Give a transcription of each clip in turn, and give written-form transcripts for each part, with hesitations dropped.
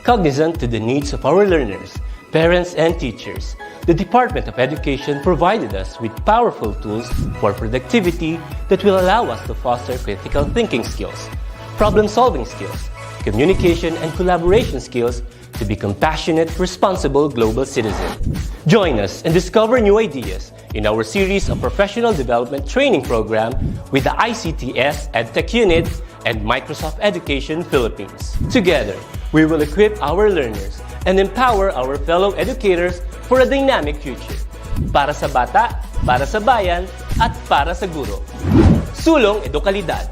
Cognizant to the needs of our learners, parents, and teachers, the Department of Education provided us with powerful tools for productivity that will allow us to foster critical thinking skills, problem-solving skills, communication and collaboration skills to be compassionate, responsible global citizens. Join us and discover new ideas in our series of professional development training program with the ICTS Edtech Unit and Microsoft Education Philippines. Together, we will equip our learners and empower our fellow educators for a dynamic future. Para sa bata, para sa bayan, at para sa guro. Sulong Edukalidad.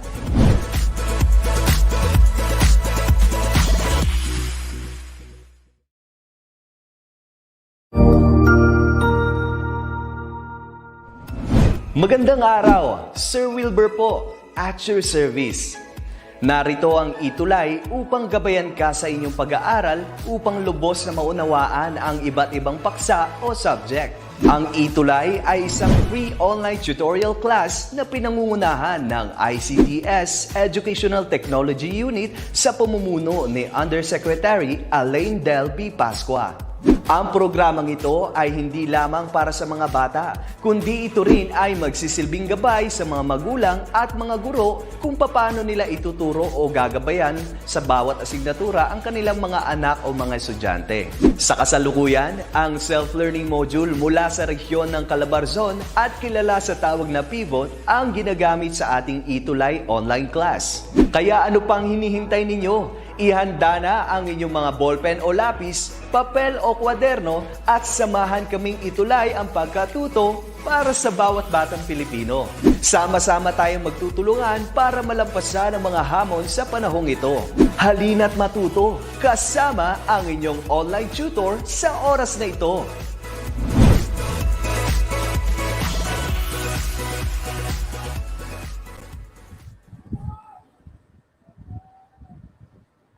Magandang araw, Sir Wilbur po, at your service. Narito ang ETUlay upang gabayan ka sa inyong pag-aaral upang lubos na maunawaan ang iba't ibang paksa o subject. Ang ETUlay ay isang free online tutorial class na pinangungunahan ng ICTS Educational Technology Unit sa pamumuno ni Undersecretary Elaine Del B. Pascua. Ang programang ito ay hindi lamang para sa mga bata, kundi ito rin ay magsisilbing gabay sa mga magulang at mga guro kung paano nila ituturo o gagabayan sa bawat asignatura ang kanilang mga anak o mga estudyante. Sa kasalukuyan, ang self-learning module mula sa rehiyon ng Calabarzon at kilala sa tawag na pivot ang ginagamit sa ating ETUlay online class. Kaya ano pang hinihintay ninyo? Ihanda na ang inyong mga ballpen o lapis, papel o kwaderno at samahan kaming itulay ang pagkatuto para sa bawat batang Pilipino. Sama-sama tayong magtutulungan para malampasan ang mga hamon sa panahong ito. Halina't matuto kasama ang inyong online tutor sa oras na ito.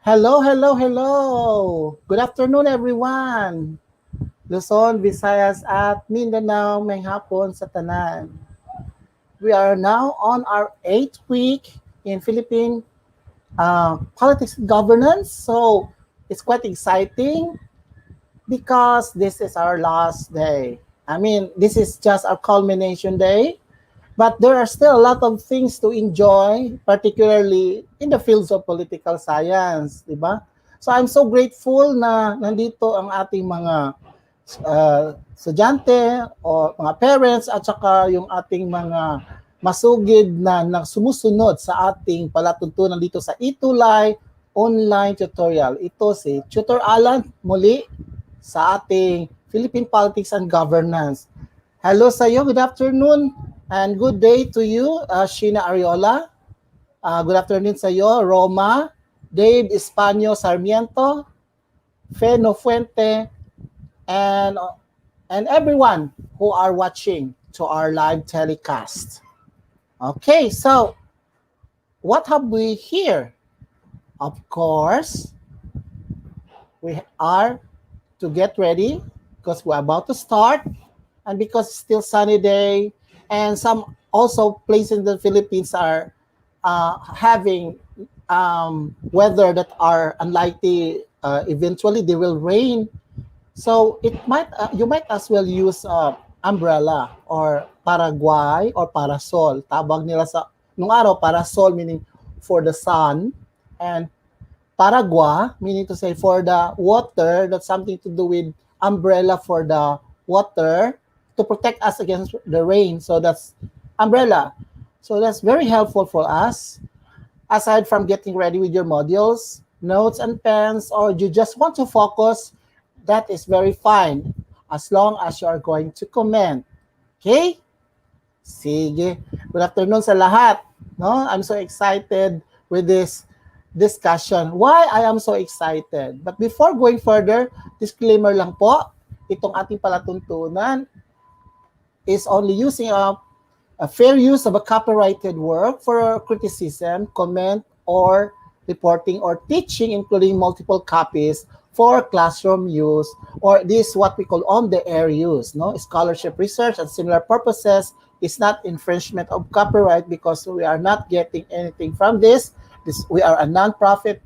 Hello, hello, hello. Good afternoon, everyone. Luzon, Visayas, at Mindanao, may hapon sa tanan. We are now on our 8th week in Philippine politics and governance. So it's quite exciting because this is our last day. I mean, this is just our culmination day. But there are still a lot of things to enjoy, particularly in the fields of political science, di ba? So I'm so grateful na nandito ang ating mga estudyante o mga parents at saka yung ating mga masugid na sumusunod sa ating palatuntunan dito sa ETUlay online tutorial. Ito si Tutor Alan muli sa ating Philippine Politics and Governance. Hello sa iyo, good afternoon. And good day to you, Sheena Ariola. Good afternoon sa iyo, Roma, Dave Espanyo Sarmiento, Feno Fuente, and everyone who are watching to our live telecast. Okay, so what have we here? Of course, we are to get ready because we're about to start, and because it's still sunny day. And some also places in the Philippines are having weather that are unlikely. Eventually, they will rain. So it might you might as well use umbrella or paraguay or parasol. Tawag nila sa nung araw parasol meaning for the sun, and paragua meaning to say for the water. That's something to do with umbrella for the water, to protect us against the rain. So that's umbrella. So that's very helpful for us. Aside from getting ready with your modules, notes and pens, or you just want to focus, that is very fine as long as you are going to comment. Okay? Sige. Good afternoon sa lahat. No? I'm so excited with this discussion. Why I am so excited? But before going further, disclaimer lang po, itong ating palatuntunan is only using a fair use of a copyrighted work for criticism, comment, or reporting or teaching, including multiple copies for classroom use, or this what we call on-the-air use. No, scholarship, research, and similar purposes is not infringement of copyright because we are not getting anything from this. We are a non-profit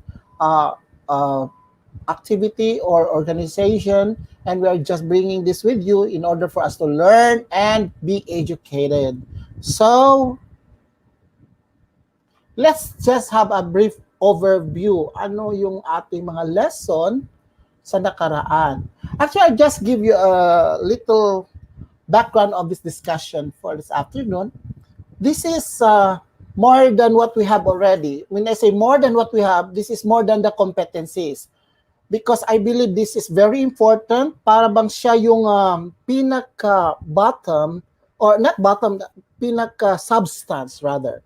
activity or organization, and we are just bringing this with you in order for us to learn and be educated. So, let's just have a brief overview. Ano yung ating mga lesson sa nakaraan? Actually, I'll just give you a little background of this discussion for this afternoon. This is more than what we have already. When I say more than what we have, this is more than the competencies. Because I believe this is very important. Para bang siya yung pinaka-bottom, or not bottom, pinaka-substance rather,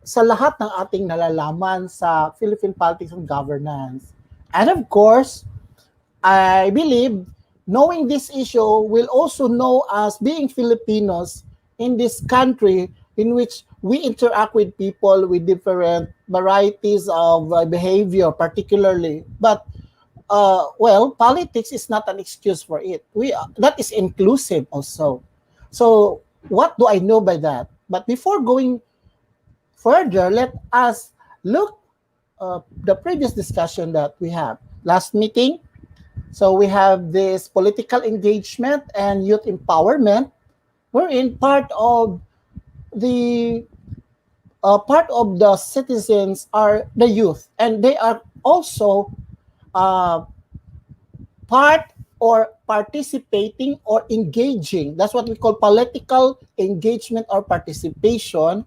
sa lahat ng ating nalalaman sa Philippine politics and governance. And of course, I believe knowing this issue will also know us being Filipinos in this country in which we interact with people with different varieties of behavior, particularly. But, well, politics is not an excuse for it. That is inclusive also. So, what do I know by that? But before going further, let us look the previous discussion that we have. Last meeting, so we have this political engagement and youth empowerment, wherein part of the citizens are the youth, and they are also part or participating or engaging. That's what we call political engagement or participation,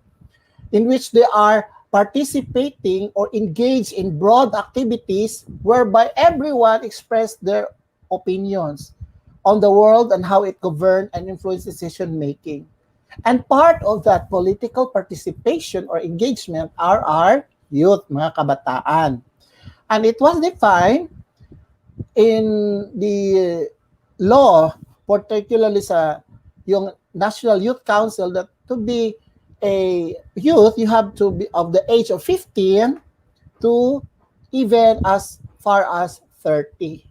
in which they are participating or engaged in broad activities whereby everyone express their opinions on the world and how it governs and influences decision making. And part of that political participation or engagement are our youth, mga kabataan. And it was defined in the law, particularly sa yung National Youth Council, that to be a youth, you have to be of the age of 15 to even as far as 30,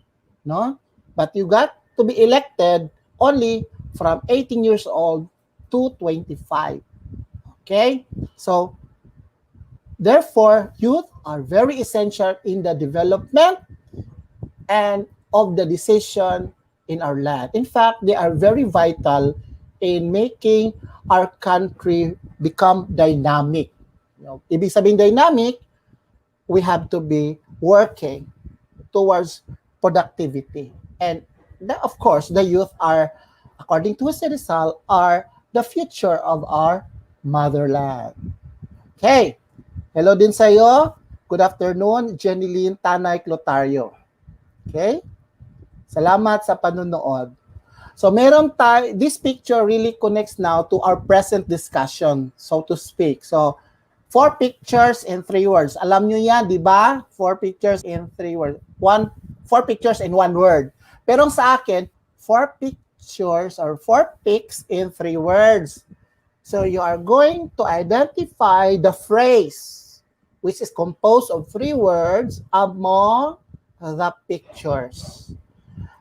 no? But you got to be elected only from 18 years old to 25. Okay? So, therefore, youth are very essential in the development and of the decision in our land. In fact, they are very vital in making our country become dynamic. Ibig sabihin dynamic, we have to be working towards productivity. And of course, the youth are, according to Jose Rizal, are the future of our motherland. Okay. Hello din sa iyo. Good afternoon, Jeneline Tanay Clotario. Okay? Salamat sa panunood. So meron tayo, this picture really connects now to our present discussion, so to speak. So, 4 pictures in 3 words. Alam nyo yan, di ba? 4 pictures in 3 words. 4 pictures in 1 word. Pero sa akin, 4 pictures or 4 pics in 3 words. So you are going to identify the phrase, which is composed of 3 words among the pictures.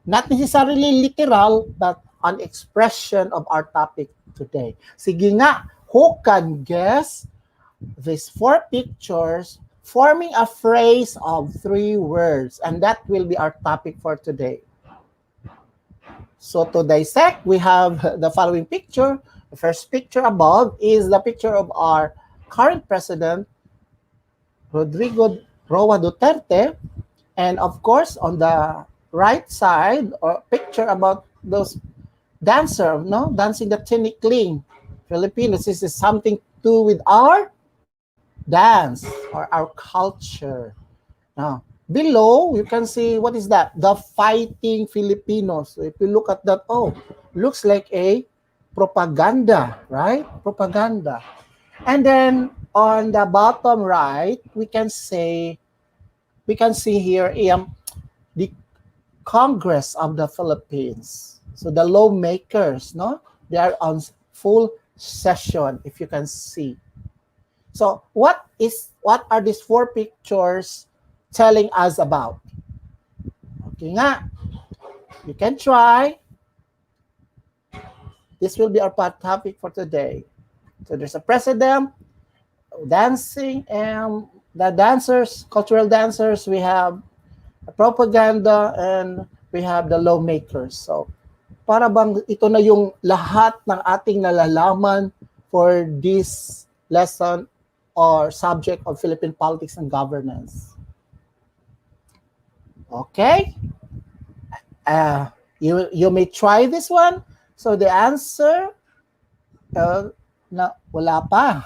Not necessarily literal, but an expression of our topic today. Sige nga, who can guess these 4 pictures forming a phrase of 3 words? And that will be our topic for today. So to dissect, we have the following picture. The first picture above is the picture of our current president, Rodrigo Roa Duterte. And of course, on the right side, or picture about those dancer, no? Dancing the tinikling. Filipinos, this is something to do with our dance or our culture. Now, below, you can see, what is that? The Fighting Filipinos. So if you look at that, oh, looks like a propaganda, right? Propaganda. And then, on the bottom right, we can see here the Congress of the Philippines. So the lawmakers, no? They are on full session, if you can see. So what are these 4 pictures telling us about? Okay nga. You can try. This will be our topic for today. So there's a president dancing, and the dancers, cultural dancers, we have propaganda, and we have the lawmakers. So, para bang ito na yung lahat ng ating nalalaman for this lesson or subject of Philippine politics and governance. Okay? You may try this one. So the answer, wala pa.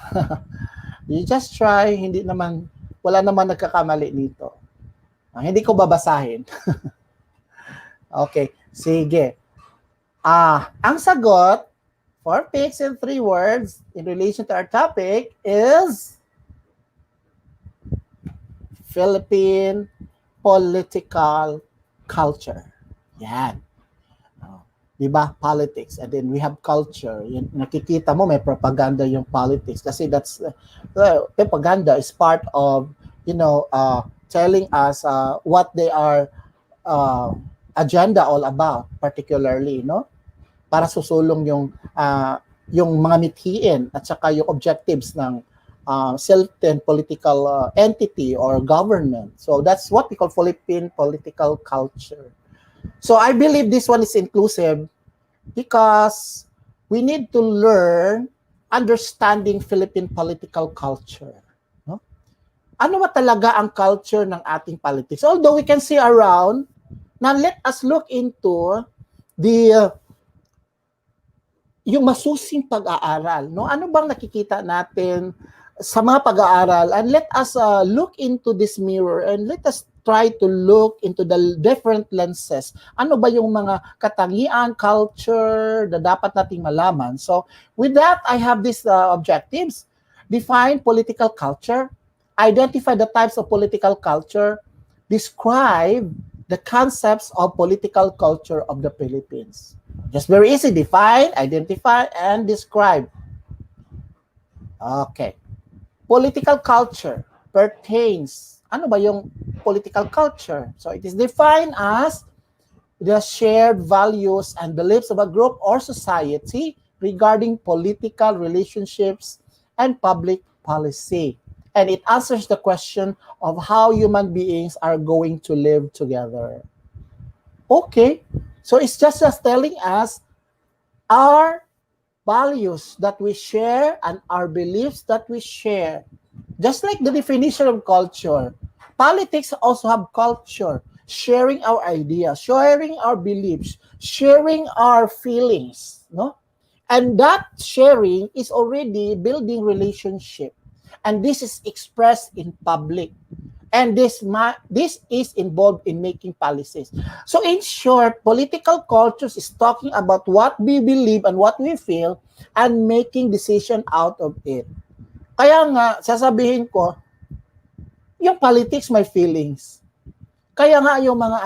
You just try, wala naman nagkakamali nito. Hindi ko babasahin. Okay, sige. Ang sagot, 4 picks and 3 words in relation to our topic is Philippine political culture. Yan. Diba? Politics. And then we have culture. Yan, nakikita mo, may propaganda yung politics. Kasi that's, propaganda is part of, telling us what they are agenda all about, particularly, para susulong yung mga mithiin at saka yung objectives ng certain political entity or government. So that's what we call Philippine political culture. So I believe this one is inclusive because we need to learn understanding Philippine political culture. No? Ano ba talaga ang culture ng ating politics? Although we can see around, now let us look into yung masusing pag-aaral. No? Ano bang nakikita natin sa mga pag-aaral? And let us look into this mirror and let us try to look into the different lenses. Ano ba yung mga katangian, culture na dapat nating malaman? So with that, I have these objectives. Define political culture. Identify the types of political culture. Describe the concepts of political culture of the Philippines. Just very easy. Define, identify, and describe. Okay. Political culture pertains. Ano ba yung political culture? So it is defined as the shared values and beliefs of a group or society regarding political relationships and public policy. And it answers the question of how human beings are going to live together. Okay. So it's just telling us our values that we share and our beliefs that we share. Just like the definition of culture, politics also have culture, sharing our ideas, sharing our beliefs, sharing our feelings, no? And that sharing is already building relationship. And this is expressed in public. And this is involved in making policies. So in short, political cultures is talking about what we believe and what we feel and making decision out of it. Kaya nga, sasabihin ko, yung politics may feelings. Kaya nga yung mga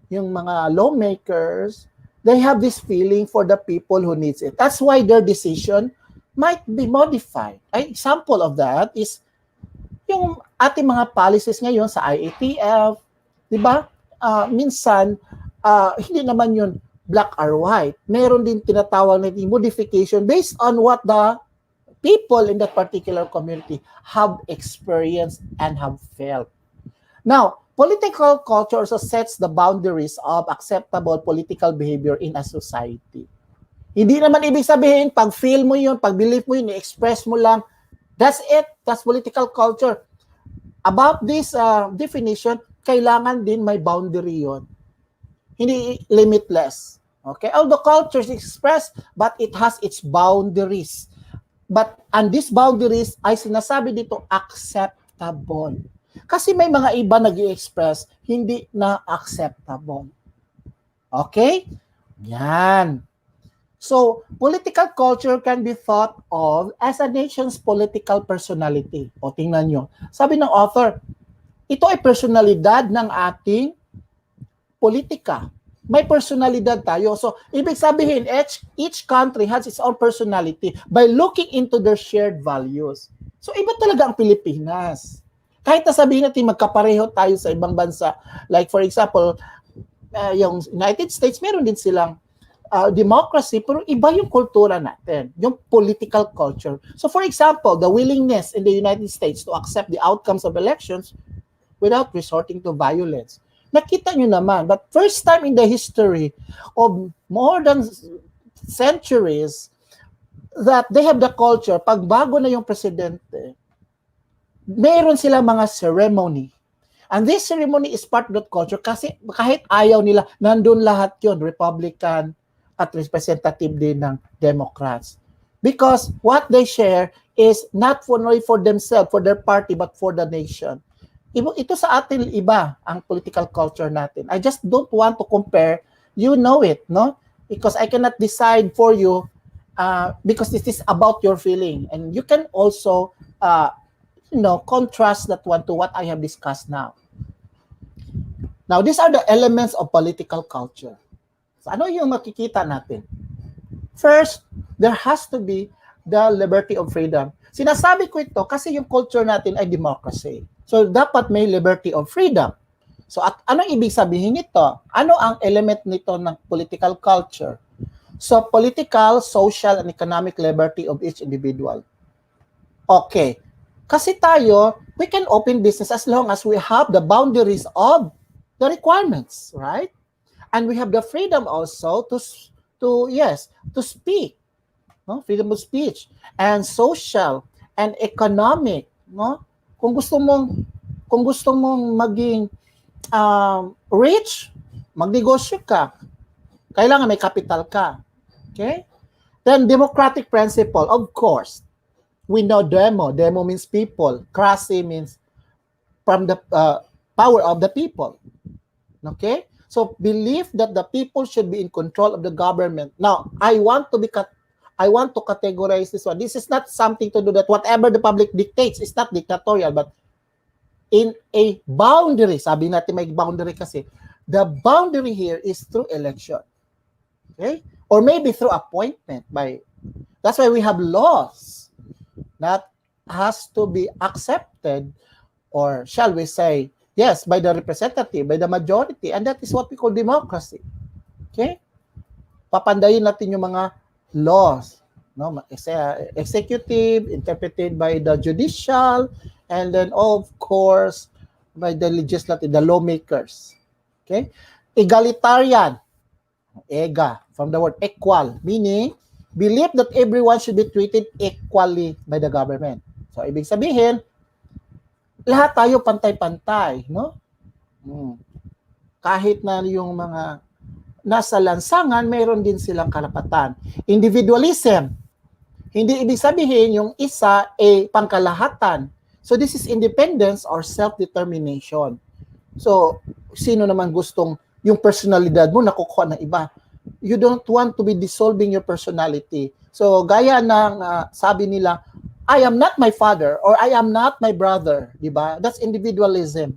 yung mga lawmakers, they have this feeling for the people who needs it. That's why their decision might be modified. An example of that is yung ating mga policies ngayon sa IATF, di ba? Minsan, hindi naman yun black or white. Meron din tinatawag na modification based on what the people in that particular community have experienced and have felt. Now, political culture also sets the boundaries of acceptable political behavior in a society. Hindi naman ibig sabihin, pag feel mo yun, pag believe mo yun, i-express mo lang, that's it. That's political culture. About this definition, kailangan din may boundary yon. Hindi limitless. Okay? Although culture is expressed, but it has its boundaries. And these boundaries ay sinasabi dito acceptable. Kasi may mga iba nag-i-express, hindi na acceptable. Okay? Yan. So, political culture can be thought of as a nation's political personality. O tingnan nyo. Sabi ng author, ito ay personalidad ng ating politika. May personalidad tayo. So, ibig sabihin, each country has its own personality by looking into their shared values. So, iba talaga ang Pilipinas. Kahit na sabihin natin magkapareho tayo sa ibang bansa. Like for example, yung United States, meron din silang democracy, pero iba yung kultura natin, yung political culture. So for example, the willingness in the United States to accept the outcomes of elections, without resorting to violence. Nakita nyo naman, but first time in the history of more than centuries that they have the culture, pag bago na yung presidente, meron sila mga ceremony. And this ceremony is part of that culture kasi kahit ayaw nila, nandun lahat yon, Republican at representative din ng Democrats. Because what they share is not only for themselves, for their party, but for the nation. Ito sa atin iba ang political culture natin. I just don't want to compare. You know it, no? Because I cannot decide for you because this is about your feeling. And you can also contrast that one to what I have discussed now. Now, these are the elements of political culture. So, ano yung makikita natin? First, there has to be the liberty of freedom. Sinasabi ko ito kasi yung culture natin ay democracy. So, dapat may liberty of freedom. So, at anong ibig sabihin nito? Ano ang element nito ng political culture? So, political, social, and economic liberty of each individual. Okay. Kasi tayo, we can open business as long as we have the boundaries of the requirements, right? And we have the freedom also to speak, no? Freedom of speech and social and economic, no? Kung gusto mong maging rich, magnegosyo ka. Kailangan may capital ka. Okay? Then democratic principle, of course. We know demo. Demo means people. Cracy means from the power of the people. Okay? So believe that the people should be in control of the government. Now, I want to categorize this one. This is not something to do that whatever the public dictates is not dictatorial, but in a boundary. Sabi natin may boundary kasi. The boundary here is through election. Okay? Or maybe through appointment. That's why we have laws that has to be accepted, or shall we say, yes, by the representative, by the majority, and that is what we call democracy. Okay? Papandayin natin yung mga laws, no? Executive, interpreted by the judicial, and then of course by the legislative, the lawmakers. Okay? Egalitarian, ega, from the word equal, meaning believe that everyone should be treated equally by the government. So, ibig sabihin, lahat tayo pantay-pantay, no? Kahit na yung mga nasa lansangan, mayroon din silang karapatan. Individualism. Hindi ibig sabihin yung isa ay pangkalahatan. So, this is independence or self-determination. So, sino naman gustong yung personalidad mo nakukuha ng iba? You don't want to be dissolving your personality. So, gaya ng sabi nila, I am not my father or I am not my brother. Diba? That's individualism.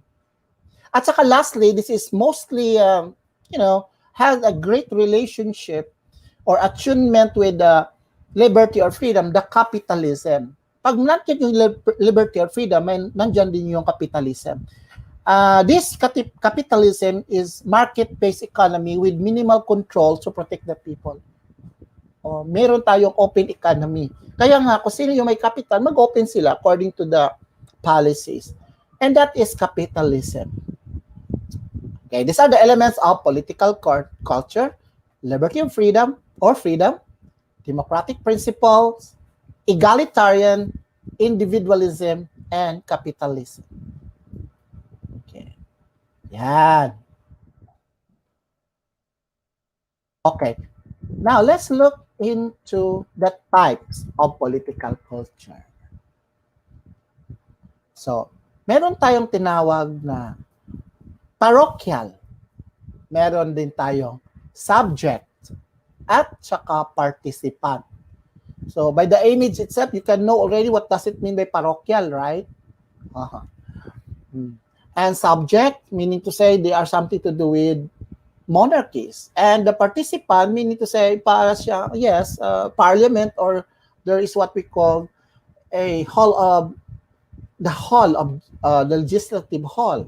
At saka lastly, this is mostly, has a great relationship or attunement with the liberty or freedom, the capitalism. Pag nandiyan yung liberty or freedom, nandiyan din yung capitalism. This capitalism is market-based economy with minimal control to protect the people. Meron tayong open economy. Kaya nga, kung sino yung may capital, mag-open sila according to the policies. And that is capitalism. Okay, these are the elements of political culture, liberty and freedom, or freedom, democratic principles, egalitarian, individualism, and capitalism. Yan. Okay. Now, let's look into the types of political culture. So, meron tayong tinawag na parochial. Meron din tayong subject at saka participant. So, by the image itself, you can know already what does it mean by parochial, right? And subject, meaning to say they are something to do with monarchies. And the participant, meaning to say, para siya, yes, parliament, or there is what we call the legislative hall.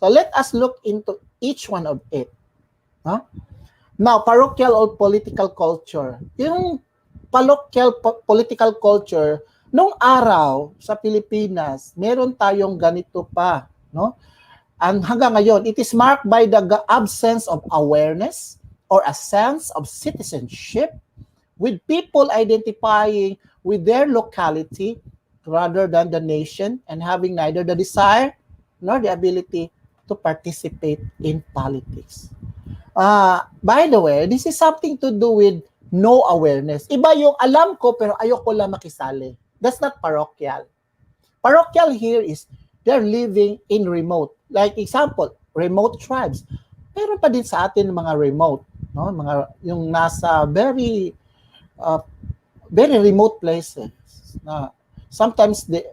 So let us look into each one of it. Now, parochial or political culture. Yung parochial political culture, nung araw sa Pilipinas, meron tayong ganito pa. No? And hanggang ngayon, it is marked by the absence of awareness or a sense of citizenship, with people identifying with their locality rather than the nation and having neither the desire nor the ability to participate in politics. By the way, this is something to do with no awareness. Iba yung alam ko pero ayoko lang makisali. That's not parochial. Parochial here is they're living in remote. Like example, remote tribes. Meron pa din sa atin mga remote, no? Mga yung nasa very remote places na sometimes the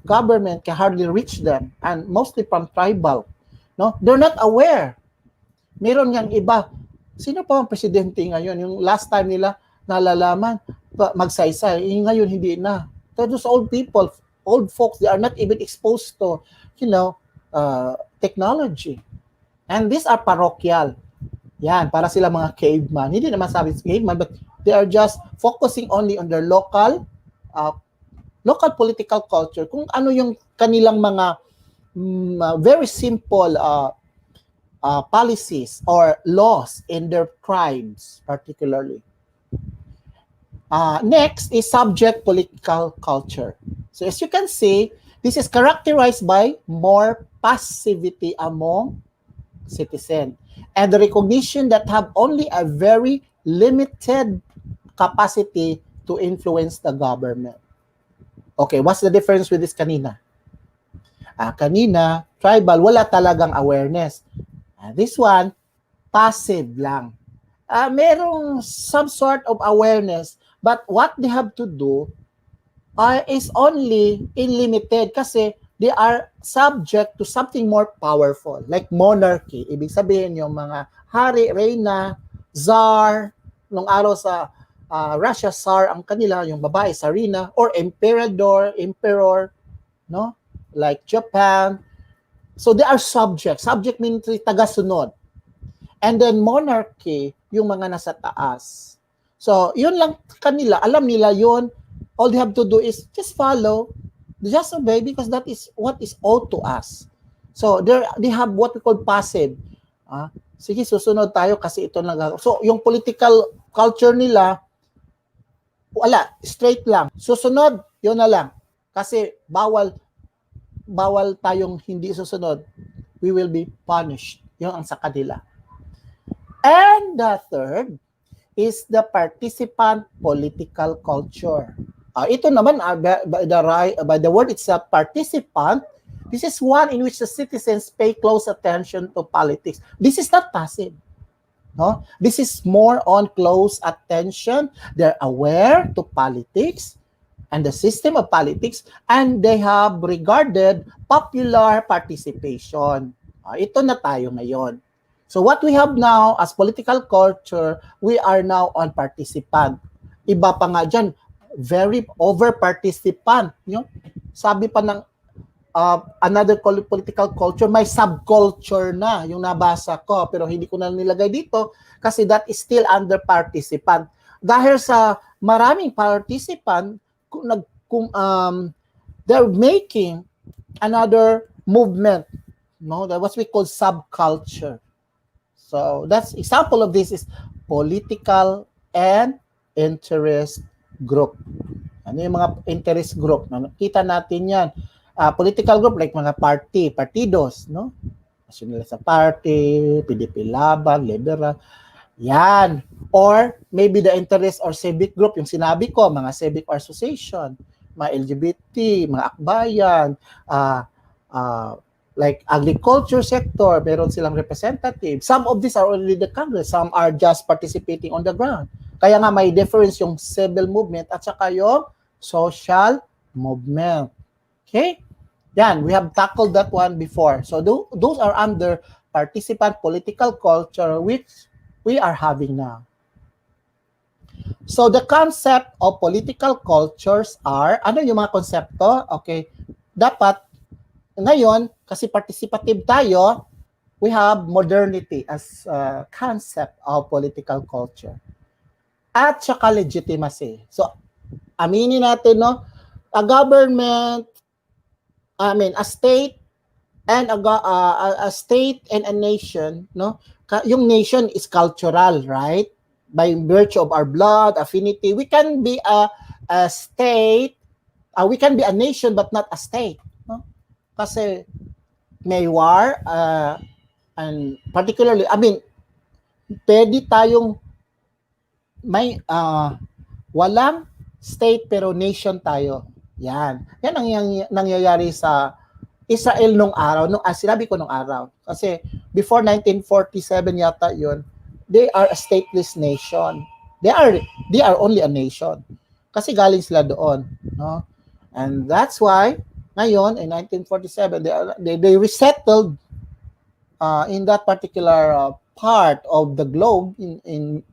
government can hardly reach them, and mostly from tribal, no? They're not aware. Meron yang iba. Sino pa ang presidente ngayon? Yung last time nila nalalaman, magsaysay. Ngayon hindi na. So those old people, old folks, they are not even exposed to, technology. And these are parochial. Yan, para sila mga caveman. Hindi naman sabi caveman, but they are just focusing only on their local political culture. Kung ano yung kanilang mga very simple policies or laws in their tribes, particularly. Next is subject political culture. So as you can see, this is characterized by more passivity among citizens and the recognition that have only a very limited capacity to influence the government. Okay, what's the difference with this kanina? Kanina, tribal, wala talagang awareness. This one, passive lang. Merong some sort of awareness, but what they have to do is only limited kasi they are subject to something more powerful, like monarchy. Ibig sabihin yung mga hari, reyna, czar, nung araw sa Russia, czar ang kanila, yung babae, tsarina, or emperor, no? Like Japan. So they are subject. Subject means taga-sunod. And then monarchy, yung mga nasa taas. So, yun lang kanila. Alam nila yun. All they have to do is just follow, just obey, because that is what is owed to us. So, they have what we call passive. Sige, susunod tayo kasi ito lang. So, yung political culture nila, wala, straight lang. Susunod, yun na lang. Kasi bawal tayong hindi susunod. We will be punished. Yun ang sa kanila. And the third is the participant political culture. Ito naman, by the word itself, participant, this is one in which the citizens pay close attention to politics. This is not passive. No? This is more on close attention. They're aware to politics and the system of politics, and they have regarded popular participation. Ito na tayo ngayon. So what we have now as political culture, we are now on participant. Iba pa nga dyan, very over-participant. Sabi pa ng another political culture, may subculture na yung nabasa ko, pero hindi ko na nilagay dito kasi that is still under participant. Dahil sa maraming participant, they're making another movement, no? That what we call subculture. So that's example of this is political and interest group. Ano yung mga interest group? Nakita natin yan. Political group like mga partidos, no? Nationalist Party, PDP Laban, Liberal. Yan. Or maybe the interest or civic group, yung sinabi ko, mga civic association, mga LGBT, mga akbayan, like agriculture sector, meron silang representative. Some of these are already the Congress, some are just participating on the ground. Kaya nga may difference yung civil movement at saka yung social movement. Okay? Yan, we have tackled that one before. So those are under participant political culture which we are having now. So the concept of political cultures are, ano yung mga konsepto? Okay, dapat ngayon, kasi participative tayo, we have modernity as a concept of political culture. At saka legitimacy. So, aminin natin, no? A government, a state and a state and a nation, no? Yung nation is cultural, right? By virtue of our blood, affinity, we can be a state, we can be a nation but not a state, no? Kasi may war, and particularly, I mean, pwede tayong may walang state pero nation tayo. Yan. Yan ang nangyayari sa Israel nung araw, sinabi ko nung araw. Kasi before 1947 yata yun, they are a stateless nation. They are only a nation. Kasi galing sila doon, no? And that's why ngayon in 1947 they resettled in that particular part of the globe in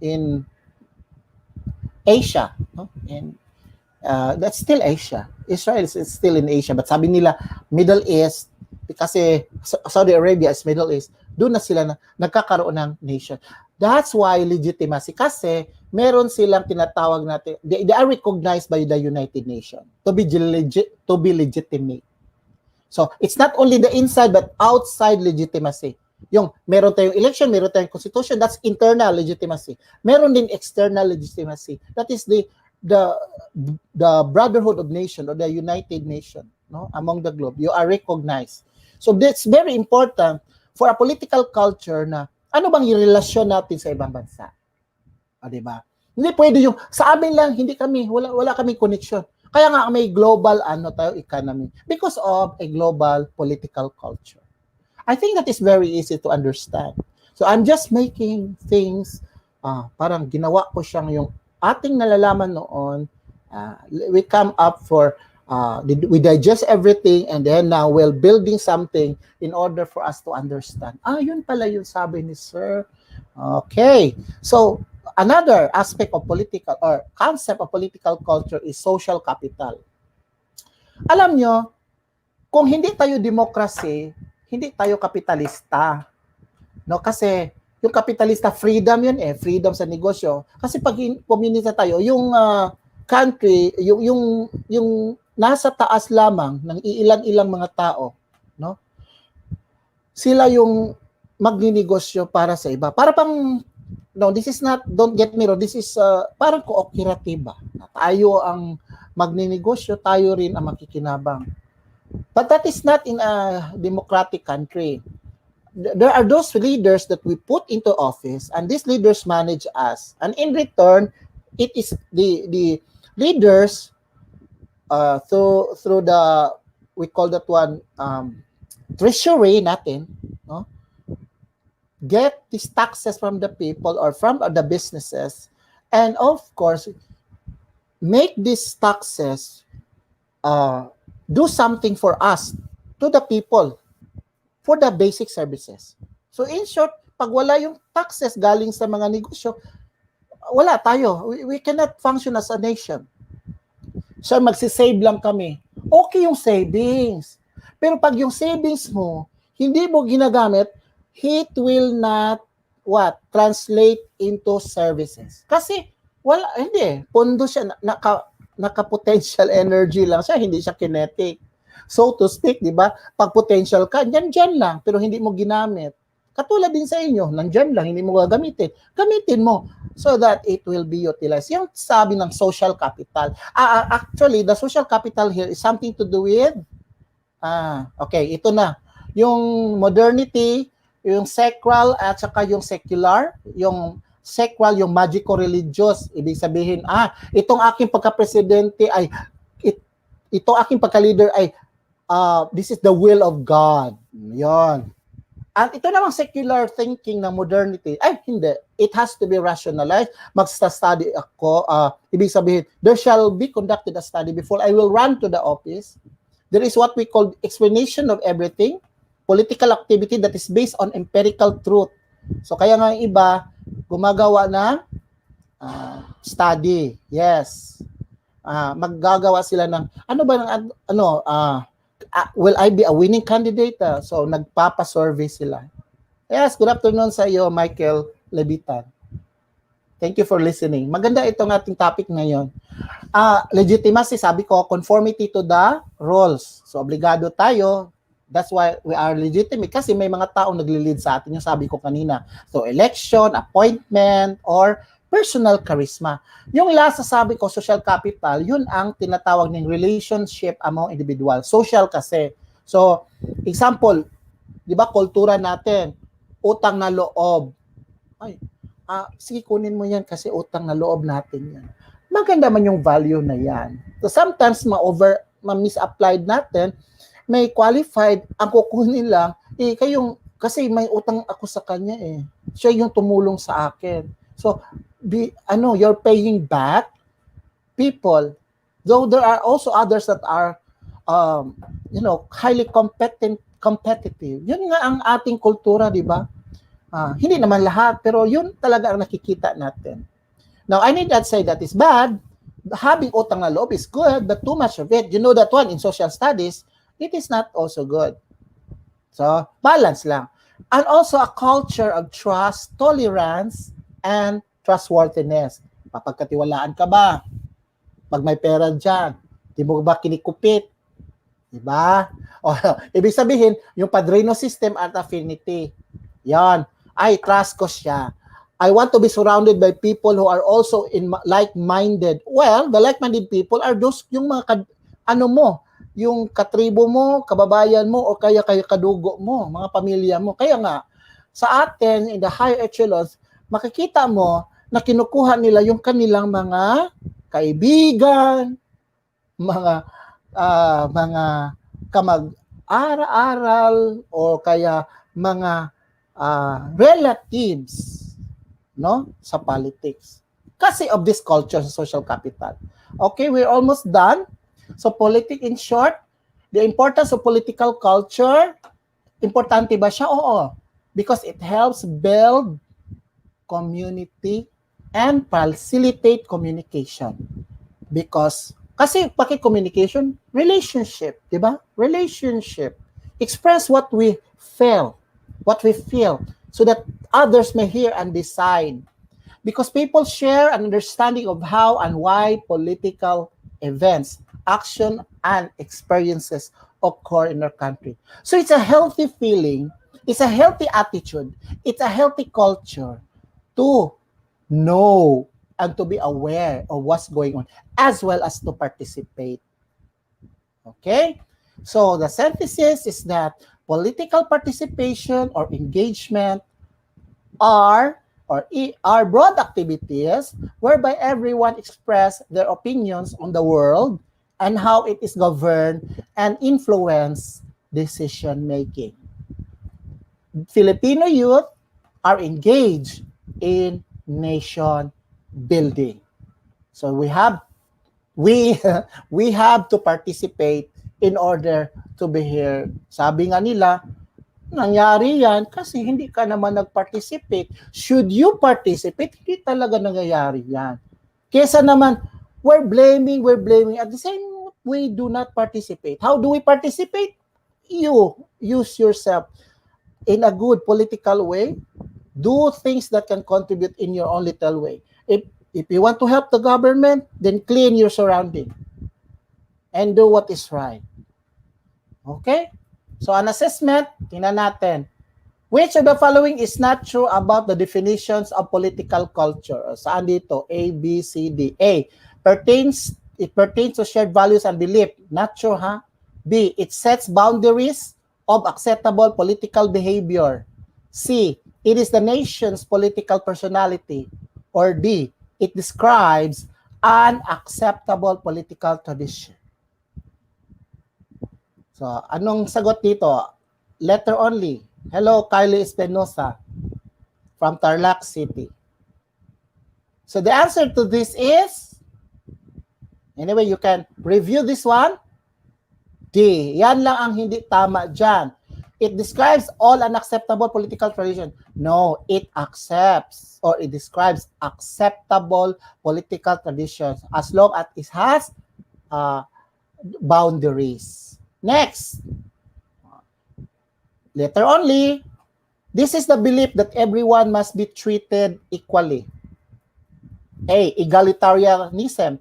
in Asia, no? And that's still Asia. Israel is still in Asia, but sabi nila Middle East, kasi Saudi Arabia is Middle East, doon na sila nagkakaroon ng nation. That's why legitimacy, kasi meron silang tinatawag natin, they are recognized by the United Nations to be legitimate. So it's not only the inside but outside legitimacy. Yung meron tayong election, meron tayong constitution, that's internal legitimacy. Meron din external legitimacy. That is the brotherhood of nation or the United Nation, no, among the globe. You are recognized. So that's very important for a political culture na ano bang yung relasyon natin sa ibang bansa. Di ba? Hindi pwede yung sa amin lang, wala kami connection. Kaya nga may global economy because of a global political culture. I think that is very easy to understand. So I'm just making things parang ginawa ko siyang yung ating nalalaman noon, we come up for, we digest everything and then now we're building something in order for us to understand. Yun pala yung sabi ni Sir. Okay. So, another aspect of political or concept of political culture is social capital. Alam nyo, kung hindi tayo democracy, hindi tayo kapitalista. No, kasi yung kapitalista, freedom yun freedom sa negosyo. Kasi pag community tayo, yung country, yung nasa taas lamang ng iilang-ilang mga tao, no? Sila yung magninegosyo para sa iba. Para pang, no, this is not, don't get me wrong, this is parang kooperatiba. Tayo ang magninegosyo, tayo rin ang makikinabang. But that is not in a democratic country. There are those leaders that we put into office and these leaders manage us. And in return, it is the leaders through the, we call that one, treasury natin, no? Get these taxes from the people or from the businesses and of course, make these taxes do something for us, to the people, for the basic services. So in short, pag wala yung taxes galing sa mga negosyo, wala tayo. We cannot function as a nation. So magsisave lang kami. Okay yung savings. Pero pag yung savings mo, hindi mo ginagamit, it will not translate into services. Kasi hindi. Pondo siya, naka-potential energy lang siya, hindi siya kinetic. So to speak, di ba? Pag potential ka, dyan lang, pero hindi mo ginamit. Katulad din sa inyo, nandyan lang, hindi mo gagamitin. Gamitin mo so that it will be utilized. Yung sabi ng social capital. Actually, the social capital here is something to do with, okay, ito na. Yung modernity, yung sacral, at saka yung secular, yung sacral, yung magico-religious. Ibig sabihin, itong aking pagka-presidente ay, itong aking pagka-leader ay, this is the will of God. Yon. At ito namang secular thinking ng modernity, ay hindi. It has to be rationalized. Magsta-study ako. Ibig sabihin, there shall be conducted a study before I will run to the office. There is what we call explanation of everything, political activity that is based on empirical truth. So kaya nga yung iba, gumagawa ng study. Yes. Maggagawa sila ng, will I be a winning candidate? So, nagpapa-survey sila. Yes, good afternoon sa iyo, Michael Levitan. Thank you for listening. Maganda itong ating topic ngayon. Legitimacy, sabi ko, conformity to the rules. So, obligado tayo That's why we are legitimate kasi may mga taong nagli-lead sa atin, yung sabi ko kanina. So election, appointment, or personal charisma. Yung last sabi ko, social capital, yun ang tinatawag ng relationship among individual. Social kasi. So, example, di ba, kultura natin, utang na loob. Ay, sige, kunin mo yan kasi utang na loob natin yan. Maganda man yung value na yan. So sometimes ma-misapplied natin, may qualified, ang kukunin lang, kasi may utang ako sa kanya eh. Siya yung tumulong sa akin. So, you're paying back people. Though there are also others that are, highly competitive. Yun nga ang ating kultura, di ba? Hindi naman lahat, pero yun talaga ang nakikita natin. Now, I need not say that is bad. Having utang na loob is good, but too much of it, you know that one in social studies, it is not also good. So, balance lang. And also a culture of trust, tolerance, and trustworthiness. Papagkatiwalaan ka ba? Pag may pera dyan, di mo ba kinikupit? Diba? O, ibig sabihin, yung padrino system at affinity. Yan. I trust ko siya. I want to be surrounded by people who are also like-minded. Well, the like-minded people are those yung mga yung katribo mo, kababayan mo, o kaya kadugo mo, mga pamilya mo. Kaya nga, sa atin, in the higher echelons, makikita mo na kinukuha nila yung kanilang mga kaibigan, mga kamag-aral, o kaya mga relatives, no, sa politics. Kasi of this culture sa social capital. Okay, we're almost done. So politics in short, the importance of political culture, importante ba siya? Oo. Because it helps build community and facilitate communication. Kasi paki-communication, relationship, di ba? Relationship. Express what we feel, so that others may hear and decide. Because people share an understanding of how and why political events, action, and experiences occur in our country. So it's a healthy feeling, it's a healthy attitude, it's a healthy culture to know and to be aware of what's going on, as well as to participate. Okay? So the synthesis is that political participation or engagement are broad activities whereby everyone express their opinions on the world and how it is governed and influence decision making. Filipino youth are engaged in nation building. So we have to participate in order to be here. Sabi nga nila, nangyari yan kasi hindi ka naman nag-participate. Should you participate, hindi talaga nangyayari yan. Kesa naman, we're blaming. At the same way, do not participate. How do we participate? You use yourself in a good political way. Do things that can contribute in your own little way. If you want to help the government, then clean your surrounding and do what is right. Okay? So, an assessment, tingnan natin. Which of the following is not true about the definitions of political culture? Saan dito? A, B, C, D. A, it pertains to shared values and belief. Not true, ha? B, it sets boundaries of acceptable political behavior. C, it is the nation's political personality. Or D, it describes an acceptable political tradition. So, anong sagot dito? Letter only. Hello, Kylie Espinosa from Tarlac City. So, the answer to this is, anyway, you can review this one. D. Yan lang ang hindi tama dyan. It describes all unacceptable political tradition. No, it accepts or it describes acceptable political traditions as long as it has boundaries. Next, letter only. This is the belief that everyone must be treated equally. A, egalitarianism.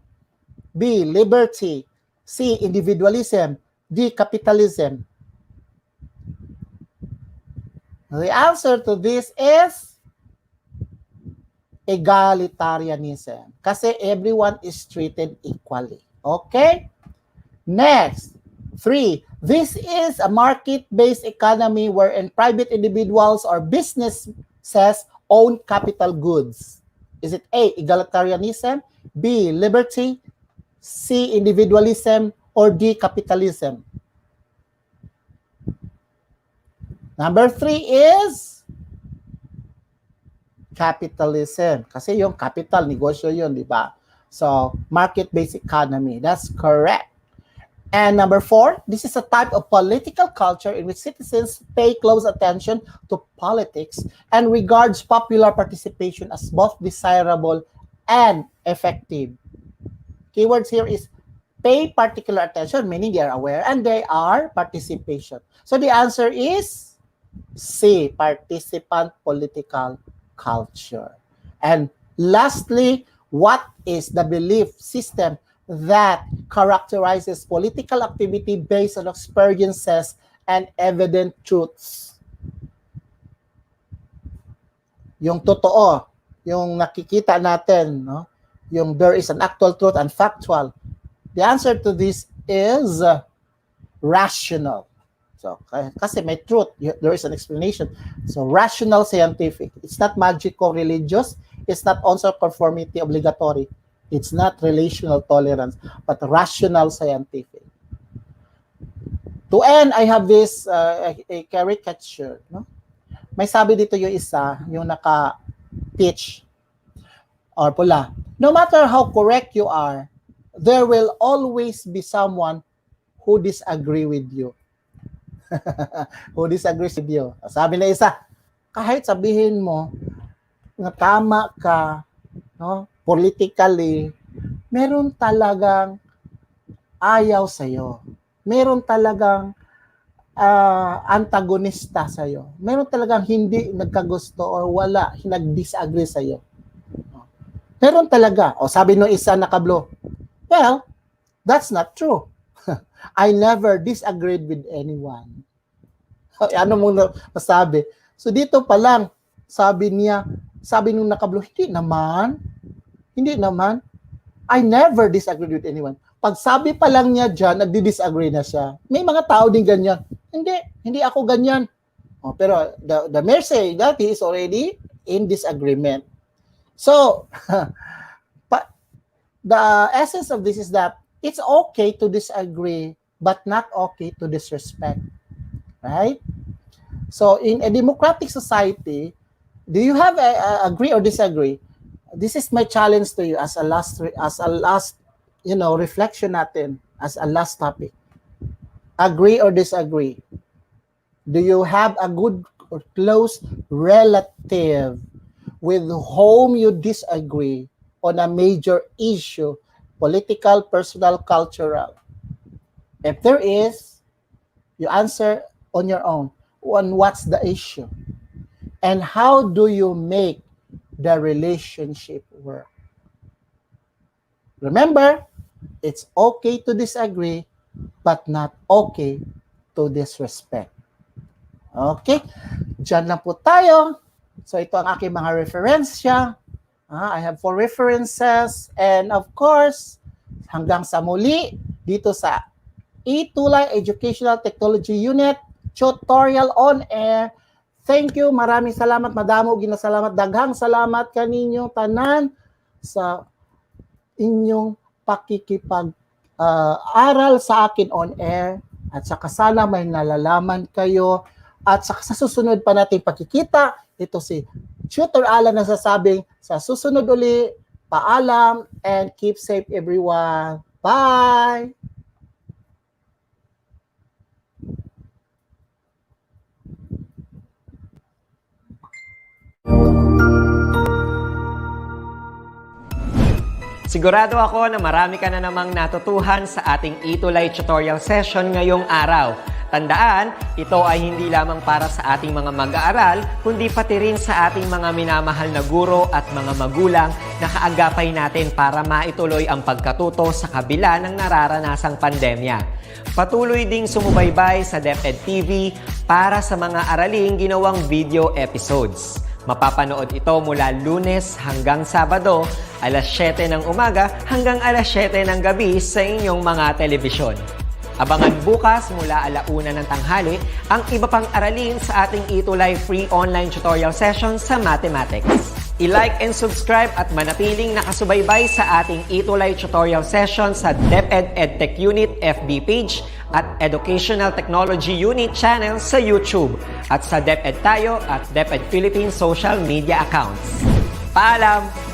B, liberty. C, individualism. D, capitalism. The answer to this is egalitarianism. Kasi everyone is treated equally. Okay? Next, 3. This is a market-based economy wherein private individuals or businesses own capital goods. Is it A, egalitarianism, B, liberty, C, individualism, or D, capitalism? Number 3 is capitalism. Kasi yung capital, negosyo yun, di ba? So, market-based economy. That's correct. And number 4, this is a type of political culture in which citizens pay close attention to politics and regards popular participation as both desirable and effective. Keywords here is pay particular attention, meaning they are aware, and they are participation. So the answer is C, participant political culture. And lastly, what is the belief system that characterizes political activity based on experiences and evident truths? Yung totoo, yung nakikita natin, no? Yung there is an actual truth and factual. The answer to this is rational. So, kasi may truth, there is an explanation. So, rational scientific. It's not magical religious. It's not also conformity obligatory. It's not relational tolerance, but rational scientific. To end, I have this a caricature. No? May sabi dito yung isa, yung naka-pitch or pula. No matter how correct you are, there will always be someone who disagree with you. Who disagrees with you. Sabi na isa, kahit sabihin mo na tama ka, no, politically, meron talagang ayaw sa'yo. Meron talagang antagonista sa'yo. Meron talagang hindi nagkagusto or wala, nag-disagree sa'yo. Meron talaga. O sabi nung isa nakablo, well, that's not true. I never disagreed with anyone. Ano mong masabi? So dito pa lang, sabi nung nakablo, hindi naman. I never disagreed with anyone. Pag sabi pa lang niya dyan, nagdi-disagree na siya. May mga tao din ganyan. Hindi ako ganyan. Oh, pero the mere say that he is already in disagreement. So, the essence of this is that it's okay to disagree, but not okay to disrespect. Right? So, in a democratic society, do you have a agree or disagree? This is my challenge to you as a last reflection natin, as a last topic. Agree or disagree? Do you have a good or close relative with whom you disagree on a major issue, political, personal, cultural? If there is, you answer on your own. On what's the issue? And how do you make the relationship work? Remember, it's okay to disagree, but not okay to disrespect. Okay? Diyan lang po tayo. So ito ang aking mga referensya. I have 4 references. And of course, hanggang sa muli, dito sa ETUlay Educational Technology Unit, tutorial on air. Thank you. Maraming salamat. Madamo ginasalamat. Daghang salamat kaninyo tanan sa inyong pakikipag-aral sa akin on air. At saka sana may nalalaman kayo. At saka sa susunod pa natin pakikita, ito si Tutor Alan na sasabing sa susunod uli, paalam and keep safe everyone. Bye! Sigurado ako na marami ka na namang natutuhan sa ating ETUlay tutorial session ngayong araw. Tandaan, ito ay hindi lamang para sa ating mga mag-aaral, kundi pati rin sa ating mga minamahal na guro at mga magulang na kaagapay natin para maituloy ang pagkatuto sa kabila ng nararanasang pandemya. Patuloy ding sumubaybay sa DepEd TV para sa mga araling ginawang video episodes. Mapapanood ito mula Lunes hanggang Sabado, alas 7 ng umaga hanggang alas 7 ng gabi sa inyong mga telebisyon. Abangan bukas mula 1:00 ng tanghali ang iba pang aralin sa ating ETUlay free online tutorial session sa mathematics. I-like and subscribe at manatiling nakasubaybay sa ating ETUlay tutorial session sa DepEd Edtech Unit FB page at Educational Technology Unit channel sa YouTube at sa DepEd Tayo at DepEd Philippine social media accounts. Paalam!